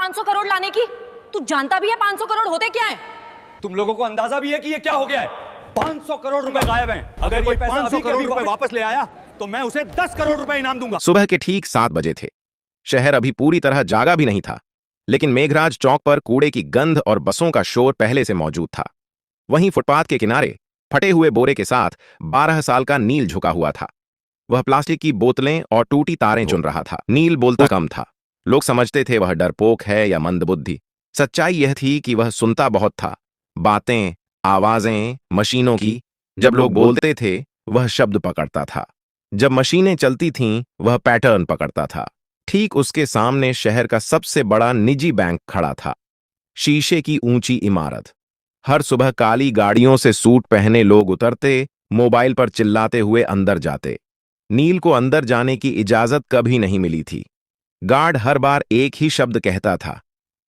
500 करोड़ लाने की। तू जानता भी है 500 करोड़ होते क्या है? तुम लोगों को अंदाजा भी है कि ये क्या हो गया है? 500 करोड़ रुपए गायब हैं। अगर कोई 500 करोड़ रुपए वापस ले आया तो मैं उसे 10 करोड़ रुपए इनाम दूंगा। सुबह के ठीक 7 बजे थे। शहर अभी पूरी तरह जागा भी नहीं था, लेकिन मेघराज चौक पर कूड़े की गंध और बसों का शोर पहले से मौजूद था। वहीं फुटपाथ के किनारे फटे हुए बोरे के साथ 12 साल का नील झुका हुआ था। वह प्लास्टिक की बोतलें और टूटी तारें चुन रहा था। नील बोलता कम था। लोग समझते थे वह डरपोक है या मंदबुद्धि। सच्चाई यह थी कि वह सुनता बहुत था। बातें, आवाजें, मशीनों की। जब लोग बोलते थे वह शब्द पकड़ता था। जब मशीनें चलती थीं वह पैटर्न पकड़ता था। ठीक उसके सामने शहर का सबसे बड़ा निजी बैंक खड़ा था। शीशे की ऊंची इमारत। हर सुबह काली गाड़ियों से सूट पहने लोग उतरते, मोबाइल पर चिल्लाते हुए अंदर जाते। नील को अंदर जाने की इजाजत कभी नहीं मिली थी। गार्ड हर बार एक ही शब्द कहता था,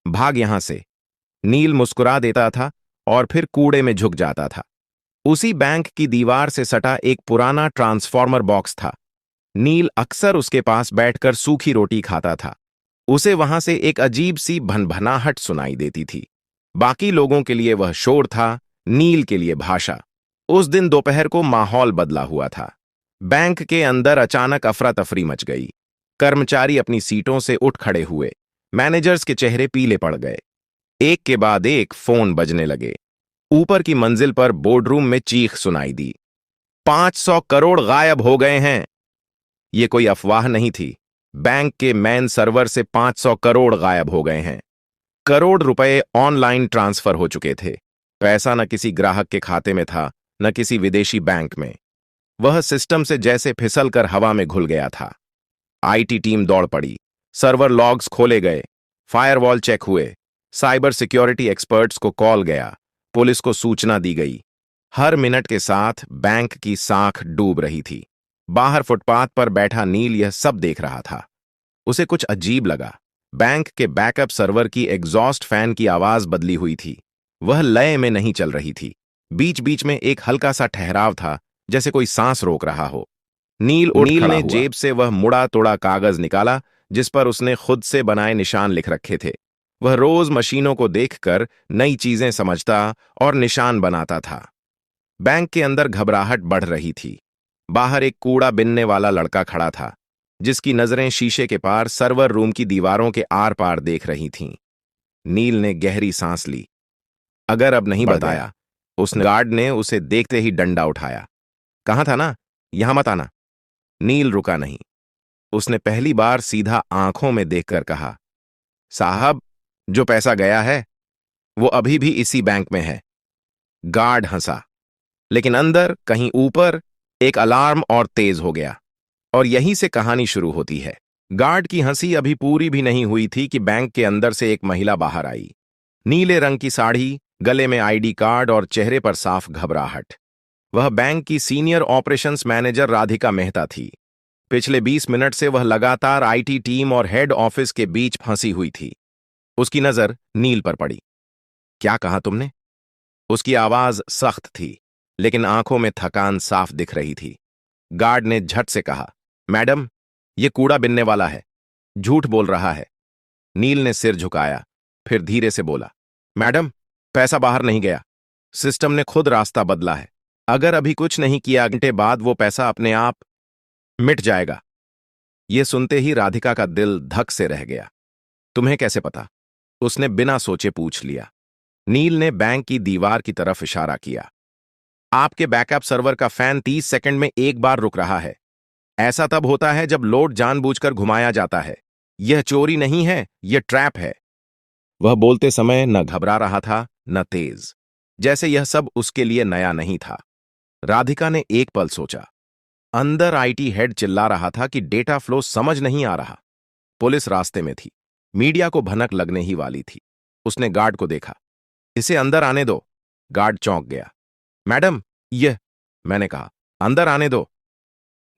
भाग यहां से। नील मुस्कुरा देता था और फिर कूड़े में झुक जाता था। उसी बैंक की दीवार से सटा एक पुराना ट्रांसफॉर्मर बॉक्स था। नील अक्सर उसके पास बैठकर सूखी रोटी खाता था। उसे वहां से एक अजीब सी भनभनाहट सुनाई देती थी। बाकी लोगों के लिए वह शोर था, नील के लिए भाषा। उस दिन दोपहर को माहौल बदला हुआ था। बैंक के अंदर अचानक अफरा तफरी मच गई। कर्मचारी अपनी सीटों से उठ खड़े हुए। मैनेजर्स के चेहरे पीले पड़ गए। एक के बाद एक फोन बजने लगे। ऊपर की मंजिल पर बोर्डरूम में चीख सुनाई दी, 500 करोड़ गायब हो गए हैं। यह कोई अफवाह नहीं थी। बैंक के मेन सर्वर से 500 करोड़ गायब हो गए हैं। करोड़ रुपए ऑनलाइन ट्रांसफर हो चुके थे। पैसा न किसी ग्राहक के खाते में था, न किसी विदेशी बैंक में। वह सिस्टम से जैसे फिसल कर हवा में घुल गया था। आईटी टीम दौड़ पड़ी। सर्वर लॉग्स खोले गए, फायरवॉल चेक हुए, साइबर सिक्योरिटी एक्सपर्ट्स को कॉल गया, पुलिस को सूचना दी गई। हर मिनट के साथ बैंक की साख डूब रही थी। बाहर फुटपाथ पर बैठा नील यह सब देख रहा था। उसे कुछ अजीब लगा। बैंक के बैकअप सर्वर की एग्जॉस्ट फैन की आवाज बदली हुई थी। वह लय में नहीं चल रही थी। बीच बीच में एक हल्का सा ठहराव था, जैसे कोई सांस रोक रहा हो। नील ने जेब से वह मुड़ा तोड़ा कागज निकाला जिस पर उसने खुद से बनाए निशान लिख रखे थे। वह रोज मशीनों को देखकर नई चीजें समझता और निशान बनाता था। बैंक के अंदर घबराहट बढ़ रही थी। बाहर एक कूड़ा बिनने वाला लड़का खड़ा था, जिसकी नजरें शीशे के पार सर्वर रूम की दीवारों के आर पार देख रही थीं। नील ने गहरी सांस ली। अगर अब नहीं बताया, उस गार्ड ने उसे देखते ही डंडा उठाया। कहा था ना, यहां मत आना। नील रुका नहीं। उसने पहली बार सीधा आंखों में देखकर कहा, साहब, जो पैसा गया है वो अभी भी इसी बैंक में है। गार्ड हंसा, लेकिन अंदर कहीं ऊपर एक अलार्म और तेज हो गया। और यहीं से कहानी शुरू होती है। गार्ड की हंसी अभी पूरी भी नहीं हुई थी कि बैंक के अंदर से एक महिला बाहर आई। नीले रंग की साड़ी, गले में आईडी कार्ड और चेहरे पर साफ घबराहट। वह बैंक की senior operations manager Radhika Mehta थी। पिछले 20 मिनट से वह लगातार आईटी टीम और हेड ऑफिस के बीच फंसी हुई थी। उसकी नजर नील पर पड़ी। क्या कहा तुमने? उसकी आवाज सख्त थी, लेकिन आंखों में थकान साफ दिख रही थी। गार्ड ने झट से कहा, मैडम, यह कूड़ा बिनने वाला है, झूठ बोल रहा है। नील ने सिर झुकाया, फिर धीरे से बोला, मैडम, पैसा बाहर नहीं गया। सिस्टम ने खुद रास्ता बदला है। अगर अभी कुछ नहीं किया, घंटे बाद वो पैसा अपने आप मिट जाएगा। यह सुनते ही राधिका का दिल धक से रह गया। तुम्हें कैसे पता? उसने बिना सोचे पूछ लिया। नील ने बैंक की दीवार की तरफ इशारा किया। आपके बैकअप सर्वर का फैन 30 सेकंड में एक बार रुक रहा है। ऐसा तब होता है जब लोड जानबूझकर घुमाया जाता है। यह चोरी नहीं है, यह ट्रैप है। वह बोलते समय न घबरा रहा था, न तेज, जैसे यह सब उसके लिए नया नहीं था। राधिका ने एक पल सोचा। अंदर आईटी हेड चिल्ला रहा था कि डेटा फ्लो समझ नहीं आ रहा। पुलिस रास्ते में थी। मीडिया को भनक लगने ही वाली थी। उसने गार्ड को देखा। इसे अंदर आने दो। गार्ड चौंक गया। मैडम, यह, मैंने कहा, अंदर आने दो।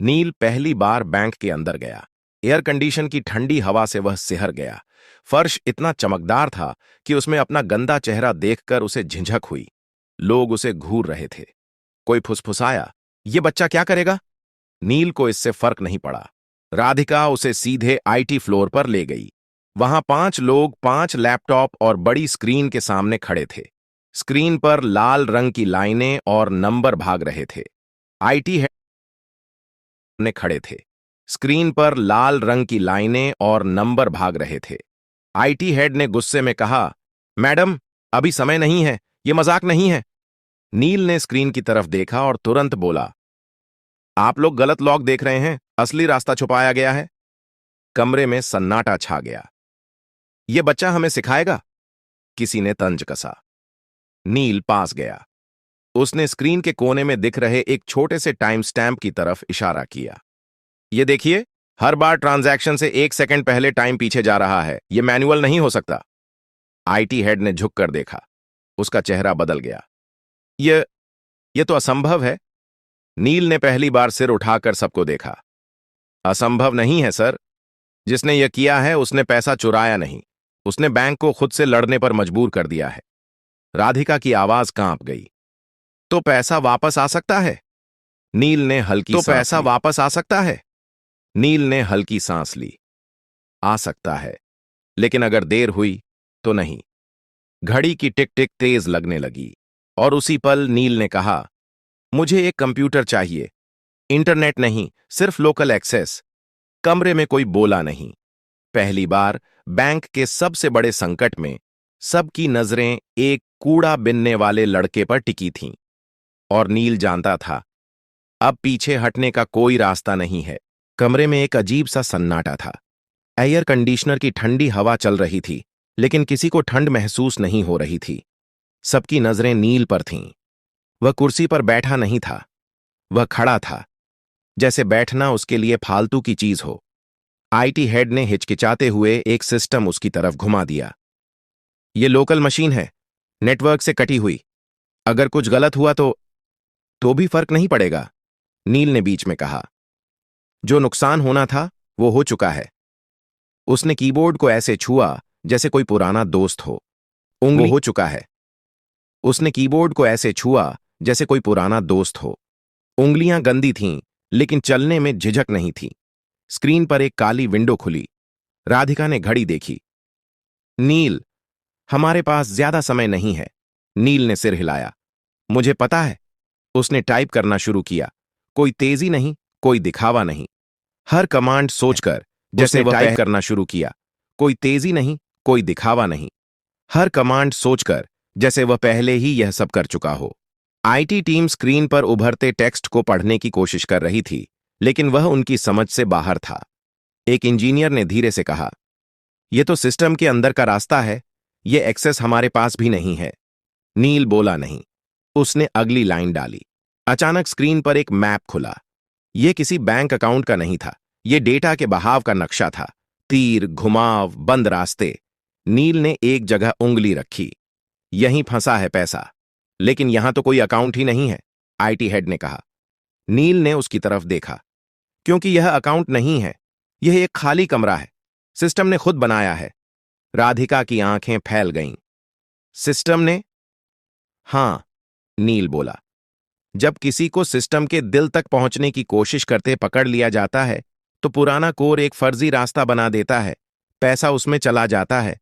नील पहली बार बैंक के अंदर गया। एयर कंडीशन की ठंडी हवा से वह सिहर गया। फर्श इतना चमकदार था कि उसमें अपना गंदा चेहरा देखकर उसे झिझक हुई। लोग उसे घूर रहे थे। कोई फुसफुसाया, ये बच्चा क्या करेगा? नील को इससे फर्क नहीं पड़ा। राधिका उसे सीधे आईटी फ्लोर पर ले गई। वहां 5 लोग 5 लैपटॉप और बड़ी स्क्रीन के सामने खड़े थे। स्क्रीन पर लाल रंग की लाइनें और नंबर भाग रहे थे। आईटी हेड ने खड़े थे। स्क्रीन पर लाल रंग की लाइनें और नंबर भाग रहे थे। आईटी हेड ने गुस्से में कहा, मैडम, अभी समय नहीं है, ये मजाक नहीं है। नील ने स्क्रीन की तरफ देखा और तुरंत बोला, आप लोग गलत लॉक देख रहे हैं, असली रास्ता छुपाया गया है। कमरे में सन्नाटा छा गया। यह बच्चा हमें सिखाएगा, किसी ने तंज कसा। नील पास गया। उसने स्क्रीन के कोने में दिख रहे एक छोटे से टाइम स्टैम्प की तरफ इशारा किया। ये देखिए, हर बार ट्रांजैक्शन से 1 सेकंड पहले टाइम पीछे जा रहा है। यह मैनुअल नहीं हो सकता। आईटी हेड ने झुककर देखा। उसका चेहरा बदल गया। यह तो असंभव है। नील ने पहली बार सिर उठाकर सबको देखा। असंभव नहीं है सर। जिसने यह किया है उसने पैसा चुराया नहीं, उसने बैंक को खुद से लड़ने पर मजबूर कर दिया है। राधिका की आवाज कांप गई। तो पैसा वापस आ सकता है? नील ने हल्की सांस ली। पैसा वापस आ सकता है? नील ने हल्की सांस ली। आ सकता है, लेकिन अगर देर हुई तो नहीं। घड़ी की टिक टिक तेज लगने लगी और उसी पल नील ने कहा, मुझे एक कंप्यूटर चाहिए। इंटरनेट नहीं, सिर्फ लोकल एक्सेस। कमरे में कोई बोला नहीं। पहली बार बैंक के सबसे बड़े संकट में सबकी नजरें एक कूड़ा बिनने वाले लड़के पर टिकी थीं। और नील जानता था, अब पीछे हटने का कोई रास्ता नहीं है। कमरे में एक अजीब सा सन्नाटा था। एयर कंडीशनर की ठंडी हवा चल रही थी, लेकिन किसी को ठंड महसूस नहीं हो रही थी। सबकी नजरें नील पर थीं। वह कुर्सी पर बैठा नहीं था, वह खड़ा था, जैसे बैठना उसके लिए फालतू की चीज हो। आईटी हेड ने हिचकिचाते हुए एक सिस्टम उसकी तरफ घुमा दिया। यह लोकल मशीन है, नेटवर्क से कटी हुई। अगर कुछ गलत हुआ तो भी फर्क नहीं पड़ेगा, नील ने बीच में कहा। जो नुकसान होना था वो हो चुका है। उसने कीबोर्ड को ऐसे छुआ जैसे कोई पुराना दोस्त हो। वो हो चुका है। उसने कीबोर्ड को ऐसे छुआ जैसे कोई पुराना दोस्त हो। उंगलियां गंदी थीं, लेकिन चलने में झिझक नहीं थी। स्क्रीन पर एक काली विंडो खुली। राधिका ने घड़ी देखी। नील, हमारे पास ज्यादा समय नहीं है। नील ने सिर हिलाया। मुझे पता है। उसने टाइप करना शुरू किया। कोई तेजी नहीं, कोई दिखावा नहीं। हर कमांड सोचकर, जैसे वह टाइप करना शुरू किया। कोई तेजी नहीं, कोई दिखावा नहीं। हर कमांड सोचकर, जैसे वह पहले ही यह सब कर चुका हो। आईटी टीम स्क्रीन पर उभरते टेक्स्ट को पढ़ने की कोशिश कर रही थी, लेकिन वह उनकी समझ से बाहर था। एक इंजीनियर ने धीरे से कहा, यह तो सिस्टम के अंदर का रास्ता है, यह एक्सेस हमारे पास भी नहीं है। नील बोला नहीं। उसने अगली लाइन डाली। अचानक स्क्रीन पर एक मैप खुला। यह किसी बैंक अकाउंट का नहीं था, यह डेटा के बहाव का नक्शा था। तीर, घुमाव, बंद रास्ते। नील ने एक जगह उंगली रखी। यहीं फंसा है पैसा। लेकिन यहां तो कोई अकाउंट ही नहीं है, आईटी हेड ने कहा। नील ने उसकी तरफ देखा। क्योंकि यह अकाउंट नहीं है, यह एक खाली कमरा है। सिस्टम ने खुद बनाया है। राधिका की आंखें फैल गईं। सिस्टम ने? हां, नील बोला। जब किसी को सिस्टम के दिल तक पहुंचने की कोशिश करते पकड़ लिया जाता है, तो पुराना कोर एक फर्जी रास्ता बना देता है। पैसा उसमें चला जाता है।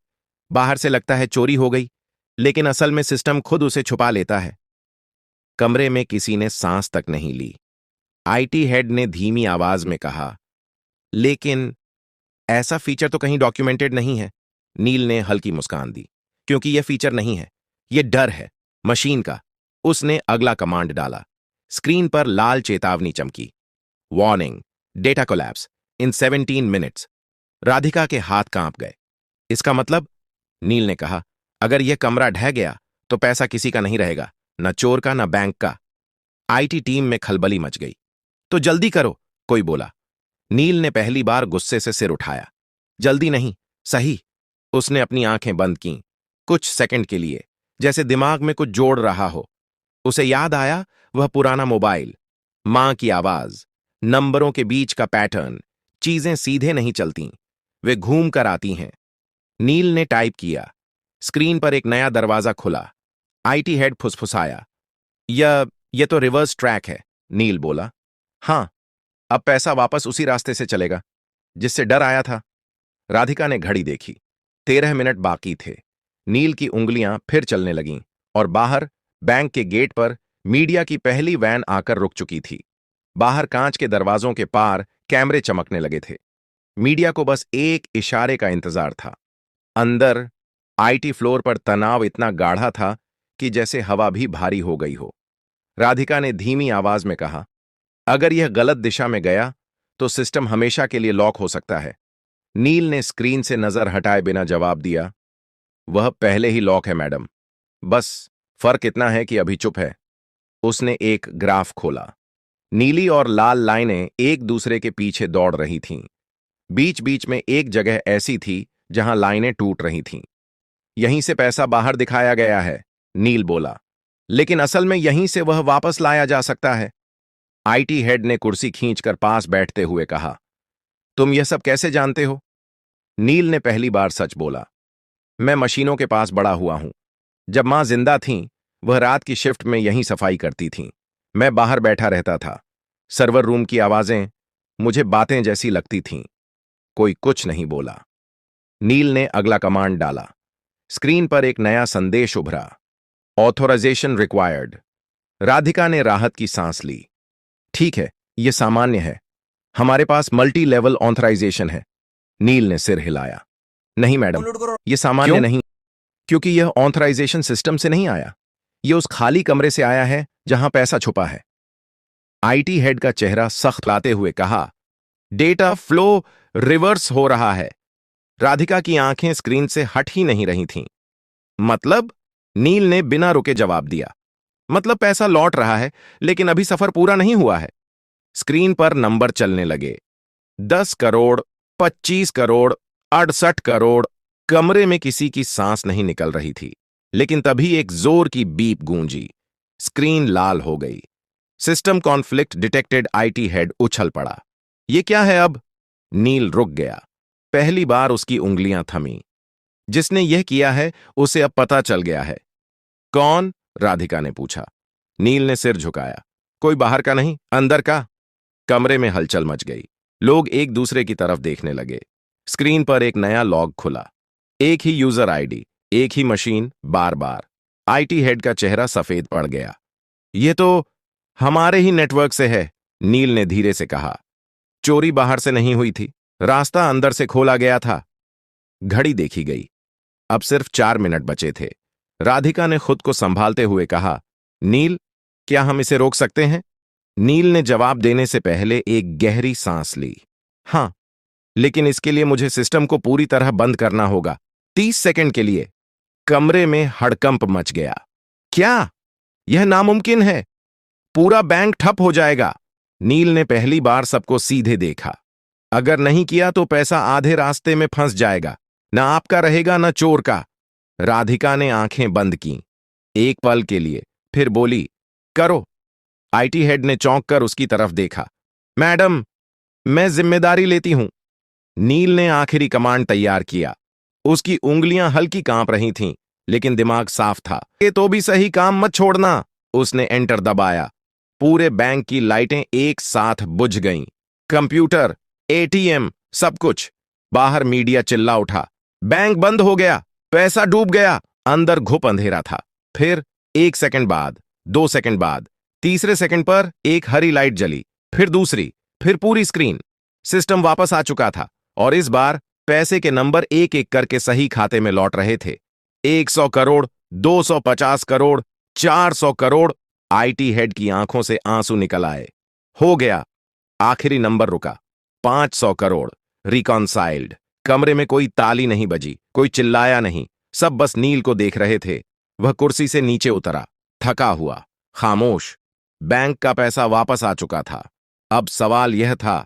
बाहर से लगता है चोरी हो गई, लेकिन असल में सिस्टम खुद उसे छुपा लेता है। कमरे में किसी ने सांस तक नहीं ली। आईटी हेड ने धीमी आवाज में कहा, लेकिन ऐसा फीचर तो कहीं डॉक्यूमेंटेड नहीं है। नील ने हल्की मुस्कान दी। क्योंकि यह फीचर नहीं है, यह डर है मशीन का। उसने अगला कमांड डाला। स्क्रीन पर लाल चेतावनी चमकी। वार्निंग, डेटा कोलैप्स इन 17 मिनट्स। राधिका के हाथ कांप गए। इसका मतलब? नील ने कहा, अगर यह कमरा ढह गया तो पैसा किसी का नहीं रहेगा, न चोर का न बैंक का। आईटी टीम में खलबली मच गई। तो जल्दी करो, कोई बोला। नील ने पहली बार गुस्से से सिर उठाया। जल्दी नहीं, सही। उसने अपनी आंखें बंद कीं, कुछ सेकंड के लिए, जैसे दिमाग में कुछ जोड़ रहा हो। उसे याद आया वह पुराना मोबाइल, मां की आवाज, नंबरों के बीच का पैटर्न। चीजें सीधे नहीं चलती, वे घूम कर आती हैं। नील ने टाइप किया। स्क्रीन पर एक नया दरवाजा खुला। आईटी हेड फुसफुसाया, यह तो रिवर्स ट्रैक है। नील बोला, हां, अब पैसा वापस उसी रास्ते से चलेगा जिससे डर आया था। राधिका ने घड़ी देखी। 13 मिनट बाकी थे। नील की उंगलियां फिर चलने लगीं और बाहर बैंक के गेट पर मीडिया की पहली वैन आकर रुक चुकी थी। बाहर कांच के दरवाजों के पार कैमरे चमकने लगे थे। मीडिया को बस एक इशारे का इंतजार था। अंदर आईटी फ्लोर पर तनाव इतना गाढ़ा था कि जैसे हवा भी भारी हो गई हो। राधिका ने धीमी आवाज में कहा, अगर यह गलत दिशा में गया तो सिस्टम हमेशा के लिए लॉक हो सकता है। नील ने स्क्रीन से नजर हटाए बिना जवाब दिया, वह पहले ही लॉक है मैडम, बस फर्क इतना है कि अभी चुप है। उसने एक ग्राफ खोला। नीली और लाल लाइनें एक दूसरे के पीछे दौड़ रही थीं। बीच बीच में एक जगह ऐसी थी जहां लाइनें टूट रही थीं। यहीं से पैसा बाहर दिखाया गया है, नील बोला, लेकिन असल में यहीं से वह वापस लाया जा सकता है। आईटी हेड ने कुर्सी खींचकर पास बैठते हुए कहा, तुम यह सब कैसे जानते हो? नील ने पहली बार सच बोला, मैं मशीनों के पास बड़ा हुआ हूं। जब मां जिंदा थीं, वह रात की शिफ्ट में यहीं सफाई करती थीं। मैं बाहर बैठा रहता था। सर्वर रूम की आवाजें मुझे बातें जैसी लगती थीं। कोई कुछ नहीं बोला। नील ने अगला कमांड डाला। स्क्रीन पर एक नया संदेश उभरा, ऑथोराइजेशन रिक्वायर्ड। राधिका ने राहत की सांस ली। ठीक है, यह सामान्य है, हमारे पास मल्टी लेवल ऑथराइजेशन है। नील ने सिर हिलाया। नहीं मैडम, यह सामान्य नहीं, क्योंकि यह ऑथराइजेशन सिस्टम से नहीं आया। यह उस खाली कमरे से आया है जहां पैसा छुपा है। आईटी हेड का चेहरा सख्त लाते हुए कहा, डेटा फ्लो रिवर्स हो रहा है। राधिका की आंखें स्क्रीन से हट ही नहीं रही थीं। मतलब? नील ने बिना रुके जवाब दिया, मतलब पैसा लौट रहा है, लेकिन अभी सफर पूरा नहीं हुआ है। स्क्रीन पर नंबर चलने लगे, 10 करोड़, 25 करोड़, 68 करोड़। कमरे में किसी की सांस नहीं निकल रही थी, लेकिन तभी एक जोर की बीप गूंजी। स्क्रीन लाल हो गई। System conflict detected. IT head उछल पड़ा। यह क्या है अब? नील रुक गया। पहली बार उसकी उंगलियां थमी। जिसने यह किया है उसे अब पता चल गया है। कौन? राधिका ने पूछा। नील ने सिर झुकाया। कोई बाहर का नहीं, अंदर का। कमरे में हलचल मच गई। लोग एक दूसरे की तरफ देखने लगे। स्क्रीन पर एक नया लॉग खुला। एक ही यूजर आईडी, एक ही मशीन, बार बार। आईटी हेड का चेहरा सफेद पड़ गया। यह तो हमारे ही नेटवर्क से है, नील ने धीरे से कहा। चोरी बाहर से नहीं हुई थी, रास्ता अंदर से खोला गया था। घड़ी देखी गई। अब सिर्फ 4 मिनट बचे थे। राधिका ने खुद को संभालते हुए कहा, नील, क्या हम इसे रोक सकते हैं? नील ने जवाब देने से पहले एक गहरी सांस ली। हां, लेकिन इसके लिए मुझे सिस्टम को पूरी तरह बंद करना होगा, 30 सेकंड के लिए। कमरे में हड़कंप मच गया। क्या? यह नामुमकिन है, पूरा बैंक ठप हो जाएगा। नील ने पहली बार सबको सीधे देखा। अगर नहीं किया तो पैसा आधे रास्ते में फंस जाएगा, न आपका रहेगा न चोर का। राधिका ने आंखें बंद कीं एक पल के लिए, फिर बोली, करो। आईटी हेड ने चौंक कर उसकी तरफ देखा। मैडम, मैं जिम्मेदारी लेती हूं। नील ने आखिरी कमांड तैयार किया। उसकी उंगलियां हल्की कांप रही थीं, लेकिन दिमाग साफ था। ये तो भी सही काम मत छोड़ना। उसने एंटर दबाया। पूरे बैंक की लाइटें एक साथ बुझ गईं। कंप्यूटर, एटीएम, सब कुछ। बाहर मीडिया चिल्ला उठा, बैंक बंद हो गया, पैसा डूब गया। अंदर घुप अंधेरा था। फिर 1 सेकंड बाद, 2 सेकंड बाद, तीसरे सेकंड पर एक हरी लाइट जली, फिर दूसरी, फिर पूरी स्क्रीन। सिस्टम वापस आ चुका था और इस बार पैसे के नंबर एक एक करके सही खाते में लौट रहे थे। 100 करोड़, 250 करोड़, 400 करोड़। आईटी हेड की आंखों से आंसू निकल आए। हो गया। आखिरी नंबर रुका, 500 करोड़। रिकॉन्साइल्ड। कमरे में कोई ताली नहीं बजी, कोई चिल्लाया नहीं, सब बस नील को देख रहे थे। वह कुर्सी से नीचे उतरा, थका हुआ, खामोश। बैंक का पैसा वापस आ चुका था। अब सवाल यह था,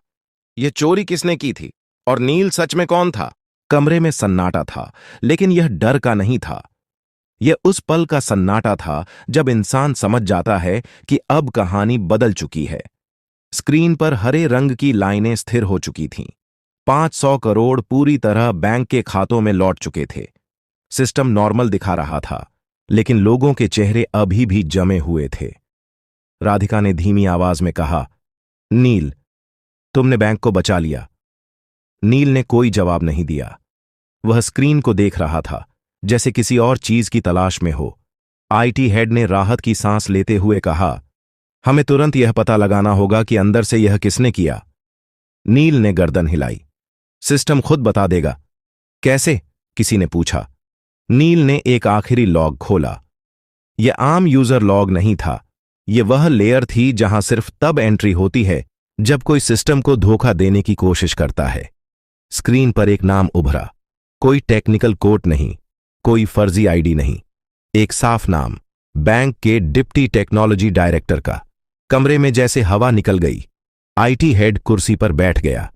यह चोरी किसने की थी और नील सच में कौन था? कमरे में सन्नाटा था, लेकिन यह डर का नहीं था। यह उस पल का सन्नाटा था जब इंसान समझ जाता है कि अब कहानी बदल चुकी है। स्क्रीन पर हरे रंग की लाइनें स्थिर हो चुकी थीं। 500 करोड़ पूरी तरह बैंक के खातों में लौट चुके थे। सिस्टम नॉर्मल दिखा रहा था, लेकिन लोगों के चेहरे अभी भी जमे हुए थे। राधिका ने धीमी आवाज में कहा, नील, तुमने बैंक को बचा लिया, नील ने कोई जवाब नहीं दिया। वह स्क्रीन को देख रहा था, जैसे किसी और चीज की तलाश में हो। आईटी हेड ने राहत की सांस लेते हुए कहा, हमें तुरंत यह पता लगाना होगा कि अंदर से यह किसने किया। नील ने गर्दन हिलाई। सिस्टम खुद बता देगा। कैसे? किसी ने पूछा। नील ने एक आखिरी लॉग खोला। यह आम यूजर लॉग नहीं था। यह वह लेयर थी जहां सिर्फ तब एंट्री होती है जब कोई सिस्टम को धोखा देने की कोशिश करता है। स्क्रीन पर एक नाम उभरा। कोई टेक्निकल कोड नहीं, कोई फर्जी आईडी नहीं, एक साफ नाम, बैंक के डिप्टी टेक्नोलॉजी डायरेक्टर का। कमरे में जैसे हवा निकल गई। आईटी हेड कुर्सी पर बैठ गया।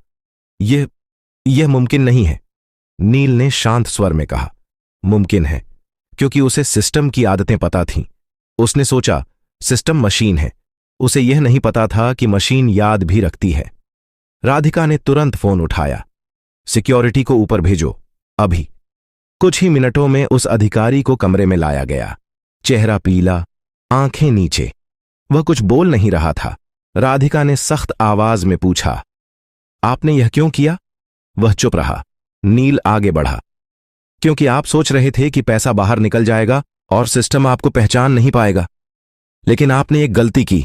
यह मुमकिन नहीं है, नील ने शांत स्वर में कहा। मुमकिन है, क्योंकि उसे सिस्टम की आदतें पता थीं। उसने सोचा, सिस्टम मशीन है। उसे यह नहीं पता था कि मशीन याद भी रखती है। राधिका ने तुरंत फोन उठाया। सिक्योरिटी को ऊपर भेजो, अभी। कुछ ही मिनटों में उस अधिकारी को कमरे में लाया गया। चेहरा पीला, आंखें नीचे। वह कुछ बोल नहीं रहा था। राधिका ने सख्त आवाज में पूछा, आपने यह क्यों किया? वह चुप रहा। नील आगे बढ़ा। क्योंकि आप सोच रहे थे कि पैसा बाहर निकल जाएगा और सिस्टम आपको पहचान नहीं पाएगा। लेकिन आपने एक गलती की।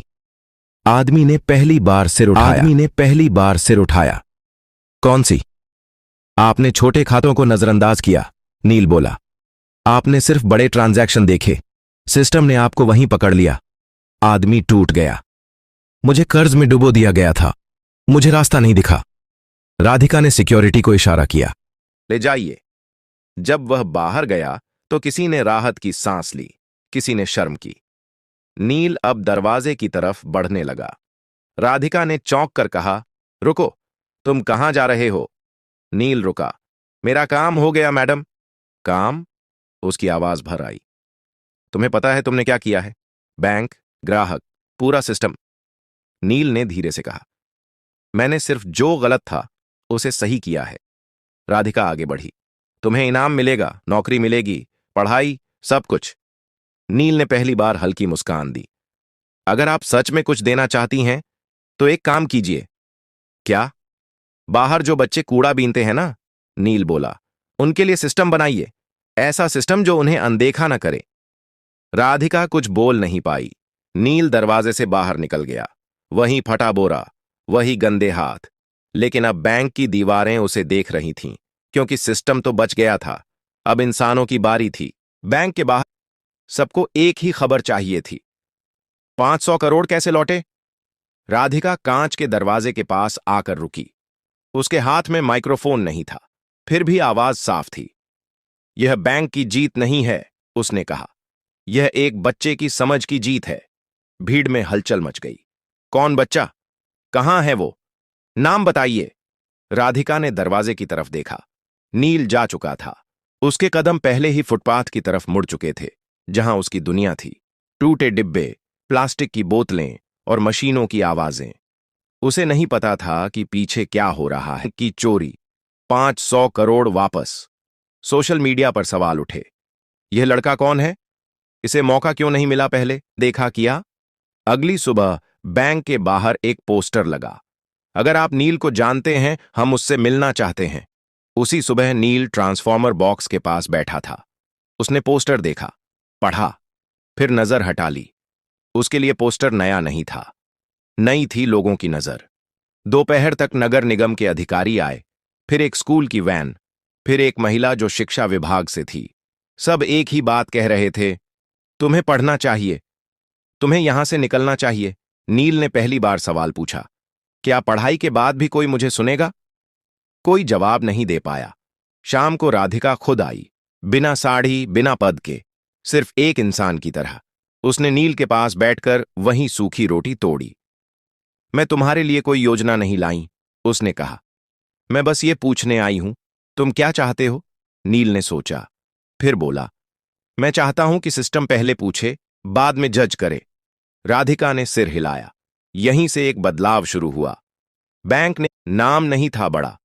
आदमी ने पहली बार सिर उठाया। कौन सी? आपने छोटे खातों को नजरअंदाज किया, नील बोला। आपने सिर्फ बड़े ट्रांजैक्शन देखे। सिस्टम ने आपको वहीं पकड़ लिया। आदमी टूट गया। मुझे कर्ज में डुबो दिया गया था। मुझे रास्ता नहीं दिखा। राधिका ने सिक्योरिटी को इशारा किया, ले जाइए। जब वह बाहर गया तो किसी ने राहत की सांस ली, किसी ने शर्म की। नील अब दरवाजे की तरफ बढ़ने लगा। राधिका ने चौंक कर कहा, रुको, तुम कहां जा रहे हो? नील रुका। मेरा काम हो गया मैडम। काम? उसकी आवाज भर आई। तुम्हें पता है तुमने क्या किया है? बैंक, ग्राहक, पूरा सिस्टम। नील ने धीरे से कहा, मैंने सिर्फ जो गलत था उसे सही किया है। राधिका आगे बढ़ी। तुम्हें इनाम मिलेगा, नौकरी मिलेगी, पढ़ाई, सब कुछ। नील ने पहली बार हल्की मुस्कान दी। अगर आप सच में कुछ देना चाहती हैं तो एक काम कीजिए। क्या? बाहर जो बच्चे कूड़ा बीनते हैं ना, नील बोला, उनके लिए सिस्टम बनाइए। ऐसा सिस्टम जो उन्हें अनदेखा न करे। राधिका कुछ बोल नहीं पाई। नील दरवाजे से बाहर निकल गया। वहीं फटा बोरा, वही गंदे हाथ। लेकिन अब बैंक की दीवारें उसे देख रही थीं, क्योंकि सिस्टम तो बच गया था। अब इंसानों की बारी थी। बैंक के बाहर सबको एक ही खबर चाहिए थी। 500 करोड़ कैसे लौटे? राधिका कांच के दरवाजे के पास आकर रुकी। उसके हाथ में माइक्रोफोन नहीं था, फिर भी आवाज साफ थी। यह बैंक की जीत नहीं है, उसने कहा। यह एक बच्चे की समझ की जीत है। भीड़ में हलचल मच गई। कौन बच्चा? कहां है वो? नाम बताइए। राधिका ने दरवाजे की तरफ देखा। नील जा चुका था। उसके कदम पहले ही फुटपाथ की तरफ मुड़ चुके थे, जहां उसकी दुनिया थी। टूटे डिब्बे, प्लास्टिक की बोतलें और मशीनों की आवाजें। उसे नहीं पता था कि पीछे क्या हो रहा है। कि चोरी, 500 करोड़ वापस। सोशल मीडिया पर सवाल उठे। यह लड़का कौन है? इसे मौका क्यों नहीं मिला पहले? देखा किया। अगली सुबह बैंक के बाहर एक पोस्टर लगा। अगर आप नील को जानते हैं, हम उससे मिलना चाहते हैं। उसी सुबह नील ट्रांसफॉर्मर बॉक्स के पास बैठा था। उसने पोस्टर देखा, पढ़ा, फिर नजर हटा ली। उसके लिए पोस्टर नया नहीं था। नई थी लोगों की नजर। दोपहर तक नगर निगम के अधिकारी आए, फिर एक स्कूल की वैन, फिर एक महिला जो शिक्षा विभाग से थी। सब एक ही बात कह रहे थे, तुम्हें पढ़ना चाहिए, तुम्हें यहां से निकलना चाहिए। नील ने पहली बार सवाल पूछा, क्या पढ़ाई के बाद भी कोई मुझे सुनेगा? कोई जवाब नहीं दे पाया। शाम को राधिका खुद आई, बिना साड़ी, बिना पद के, सिर्फ एक इंसान की तरह। उसने नील के पास बैठकर वहीं सूखी रोटी तोड़ी। मैं तुम्हारे लिए कोई योजना नहीं लाई, उसने कहा। मैं बस ये पूछने आई हूं, तुम क्या चाहते हो? नील ने सोचा, फिर बोला, मैं चाहता हूं कि सिस्टम पहले पूछे, बाद में जज करे। राधिका ने सिर हिलाया। यहीं से एक बदलाव शुरू हुआ। बैंक ने नाम नहीं था बड़ा,